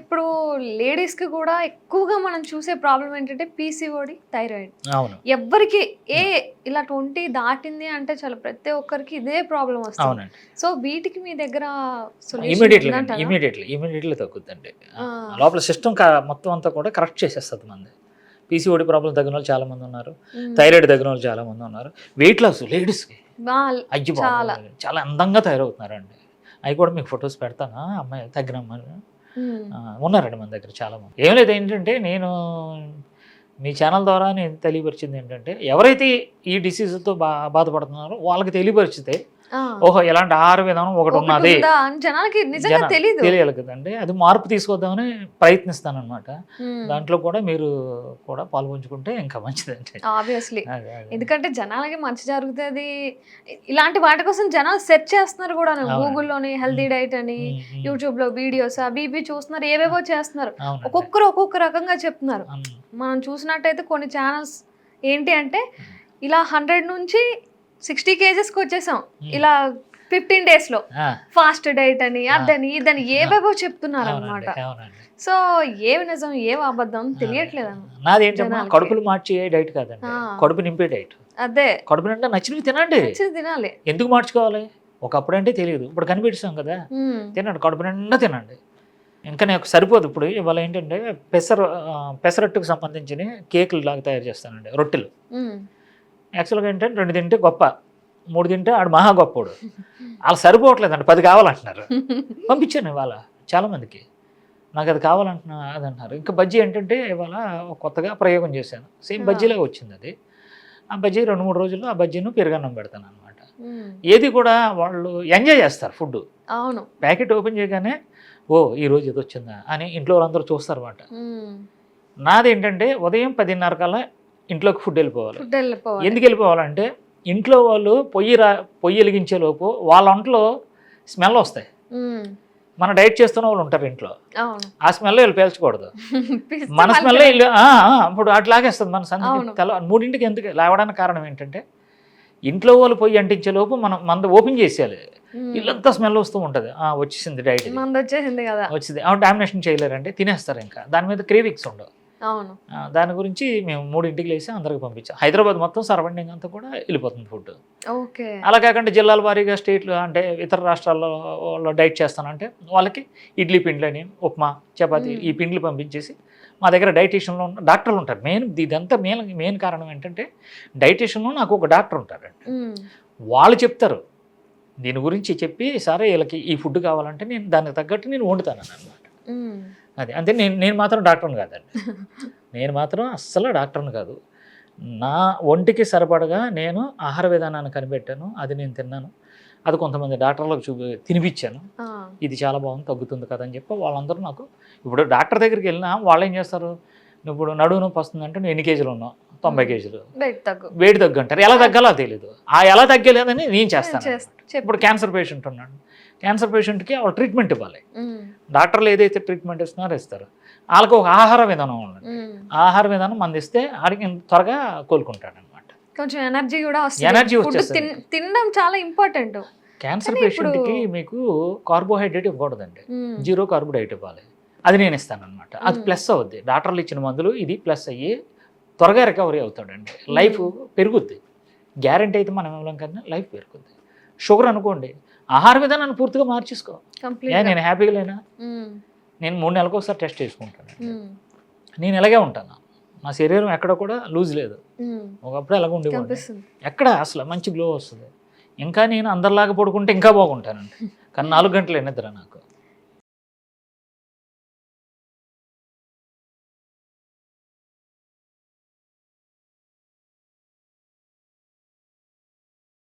ఇప్పుడు లేడీస్కి కూడా ఎక్కువగా మనం చూసే ప్రాబ్లం ఏంటంటే పీసీఓడి, థైరాయిడ్. అవును. ఎవ్వరికి ఇలా 20 దాటింది అంటే చాలా ప్రతి ఒక్కరికి ఇదే ప్రాబ్లం వస్తుంది. అవునండి. సో వీటికి మీ దగ్గర సొల్యూషన్ ఉందంటారా? ఇమీడియట్లీ తగ్గుద్దండి. లోపల సిస్టమ్ మొత్తం అంతా కూడా కరెక్ట్ చేసేస్తుంది మంది. పీసీఓడి ప్రాబ్లం తగ్గిన వాళ్ళు చాలా మంది ఉన్నారు, థైరాయిడ్ తగ్గిన వాళ్ళు చాలా మంది ఉన్నారు. వెయిట్ లాస్ లేడీస్కి అయ్యి చాలా అందంగా తయారవుతున్నారండి. అవి కూడా మీకు ఫొటోస్ పెడతాను. అమ్మాయి తగ్గిన అమ్మాయి ఉన్నారండి మన దగ్గర చాలా మంది. ఏం లేదు, ఏంటంటే నేను మీ ఛానల్ ద్వారా నేను తెలియపరిచింది ఏంటంటే ఎవరైతే ఈ డిసీజ్తో బాధపడుతున్నారో వాళ్ళకి తెలియపరిచితే ఓహో ఇలాంటి ఆహార విధానం ఒకటి ఉన్నది జనాలకి నిజంగా తెలియాలి కదండి. అది మార్పు తీసుకొద్దామని ప్రయత్నిస్తాను అనమాట. దాంట్లో కూడా మీరు కూడా పాల్గొంచుకుంటే ఇంకా మంచిదండి. ఆబ్వియస్లీ, ఎందుకంటే జనాలకి మంచి జరుగుతుంది. ఇలాంటి వాటి కోసం జనాలు సెర్చ్ చేస్తున్నారు కూడా, గూగుల్లోని హెల్తీ డైట్ అని, యూట్యూబ్ లో వీడియోస్ అవి చూస్తున్నారు, ఏవేవో చేస్తున్నారు. ఒక్కొక్కరు ఒక్కొక్క రకంగా చెప్తున్నారు. మనం చూసినట్టయితే కొన్ని ఛానల్స్ ఏంటి అంటే ఇలా 100 నుంచి 60 kgs వచ్చేసాం ఇలా 15 days లో, ఫాస్ట్ డైట్ అని అదని ఇదని ఏవేవో చెప్తున్నారు అనమాట. సో ఏవి నిజం ఏవి అబద్ధం తెలియట్లేదు. నాదేంటమ్మా కడుపులు మార్చే డైట్ కాదండి, కడుపు నింపే డైట్. అదే కడుపు నిండా నచ్చినవి తినండి. తినాలి. ఎందుకు మార్చుకోవాలి? ఒకప్పుడు అంటే తెలియదు, ఇప్పుడు కనిపెట్టాం కదా. తినండి, కడుపు నిండా తినండి. ఇంకా నాకు సరిపోదు. ఇప్పుడు ఇవాళ ఏంటంటే పెసరట్టుకు సంబంధించిన కేకులు లాగా తయారు చేస్తానండి, రొట్టెలు. యాక్చువల్గా ఏంటంటే 2 తింటే గొప్ప, 3 తింటే ఆడు మహా గొప్పోడు. అలా సరిపోవట్లేదండి, 10 కావాలంటున్నారు. పంపించాను ఇవాళ చాలామందికి, నాకు అది కావాలంటున్నా అది అంటున్నారు. ఇంకా బజ్జీ ఏంటంటే ఇవాళ కొత్తగా ప్రయోగం చేశాను, సేమ్ బజ్జీలాగా వచ్చింది అది. ఆ బజ్జీ 2-3 రోజుల్లో ఆ బజ్జీను పెరుగన్నం పెడతాను అనమాట. ఏది కూడా వాళ్ళు ఎంజాయ్ చేస్తారు ఫుడ్. అవును, ప్యాకెట్ ఓపెన్ చేయగానే ఓ ఈరోజు ఇది వచ్చిందా అని ఇంట్లో వాళ్ళందరూ చూస్తారు అన్నమాట. నాదేంటంటే ఉదయం 10:30 కల్లా ఇంట్లోకి ఫుడ్ వెళ్ళిపోవాలి. ఎందుకు వెళ్ళిపోవాలంటే ఇంట్లో వాళ్ళు పొయ్యి వెలిగించే లోపు వాళ్ళ ఒంట్లో స్మెల్ వస్తాయి. మన డైట్ చేస్తున్న వాళ్ళు ఉంటారు ఇంట్లో, ఆ స్మెల్ వీళ్ళు పీల్చకూడదు. మన స్మెల్ ఇప్పుడు అట్లాగేస్తుంది మన సందికి. 3ంటికి ఎందుకు లేవడానికి కారణం ఏంటంటే ఇంట్లో వాళ్ళు పొయ్యి అంటించే లోపు మనం మంద ఓపెన్ చేసేయాలి. ఇల్లంతా స్మెల్ వస్తూ ఉంటుంది, వచ్చేసింది డైట్ వచ్చింది. డామినేషన్ చేయలేరంటే తినేస్తారు. ఇంకా దాని మీద క్రేవింగ్స్ ఉండవు. దాని గురించి మేము 3ంటికి లేసి అందరికి పంపించాం. హైదరాబాద్ మొత్తం సరౌండింగ్ అంతా కూడా వెళ్ళిపోతుంది ఫుడ్. అలా కాకుండా జిల్లాల వారీగా స్టేట్లు అంటే ఇతర రాష్ట్రాల్లో డైట్ చేస్తానంటే వాళ్ళకి ఇడ్లీ పిండ్లని, ఉప్మా, చపాతీ ఈ పిండ్లు పంపించేసి మా దగ్గర డైటీషియన్లో ఉన్న డాక్టర్లు ఉంటారు. ఇదంతా మెయిన్ కారణం ఏంటంటే డైటీషియన్లో నాకు ఒక డాక్టర్ ఉంటారండి. వాళ్ళు చెప్తారు దీని గురించి చెప్పి, సరే వీళ్ళకి ఈ ఫుడ్ కావాలంటే నేను దానికి తగ్గట్టు నేను వండుతాను అన్నమాట. అది అంతే. నేను మాత్రం డాక్టర్ని కాదండి, నేను మాత్రం అస్సలు డాక్టర్ని కాదు. నా ఒంటికి సరిపడగా నేను ఆహార విధానాన్ని కనిపెట్టాను, అది నేను తిన్నాను. అది కొంతమంది డాక్టర్లకు తినిపించాను. ఇది చాలా బాగుంది, తగ్గుతుంది కదా అని చెప్పి వాళ్ళందరూ నాకు. ఇప్పుడు డాక్టర్ దగ్గరికి వెళ్ళినా వాళ్ళు ఏం చేస్తారు, ఇప్పుడు నడువు నొప్పి వస్తుందంటే నువ్వు ఎన్ని కేజీలు ఉన్నావు, 90 కేజీలు, వెయిట్ తగ్గు అంటారు. ఎలా తగ్గాలో తెలియదు. ఎలా తగ్గలేదని నేను చేస్తాను. ఇప్పుడు క్యాన్సర్ పేషెంట్ ఉన్నాడు, క్యాన్సర్ పేషెంట్కి వాళ్ళు ట్రీట్మెంట్ ఇవ్వాలి. డాక్టర్లు ఏదైతే ట్రీట్మెంట్ ఇస్తారో వాళ్ళకి ఒక ఆహార విధానం ఉన్నది. ఆహార విధానం అందిస్తే ఆడికి త్వరగా కోలుకుంటాడు అనమాట. కొంచెం ఎనర్జీ కూడా ఎనర్జీ వచ్చేస్తుంది. తినడం చాలా ఇంపార్టెంట్. క్యాన్సర్ పేషెంట్కి మీకు కార్బోహైడ్రేట్ ఇవ్వకూడదండి, 0 కార్బ్ డైట్ ఇవ్వాలి. అది నేను ఇస్తాను అనమాట. అది ప్లస్ అవుద్ది. డాక్టర్లు ఇచ్చిన మందులు ఇది ప్లస్ అయ్యి త్వరగా రికవరీ అవుతాడండి. లైఫ్ పెరుగుద్ది. గ్యారంటీ అయితే మనం ఇవ్వలేం కన్నా లైఫ్ పెరుగుద్ది. షుగర్ అనుకోండి, ఆహార విధానాన్ని పూర్తిగా మార్చేసుకో. నేను హ్యాపీగా లేనా? నేను 3 నెలలకు ఒకసారి టెస్ట్ చేసుకుంటాను. నేను ఇలాగే ఉంటాను, నా శరీరం ఎక్కడ కూడా లూజ్ లేదు. ఒకప్పుడు ఎలాగ ఉండేవాడు, ఎక్కడ అసలు మంచి గ్లో వస్తుంది. ఇంకా నేను అందరిలాగా పడుకుంటే ఇంకా బాగుంటానండి. కానీ 4 గంటలు నిద్ర నాకు.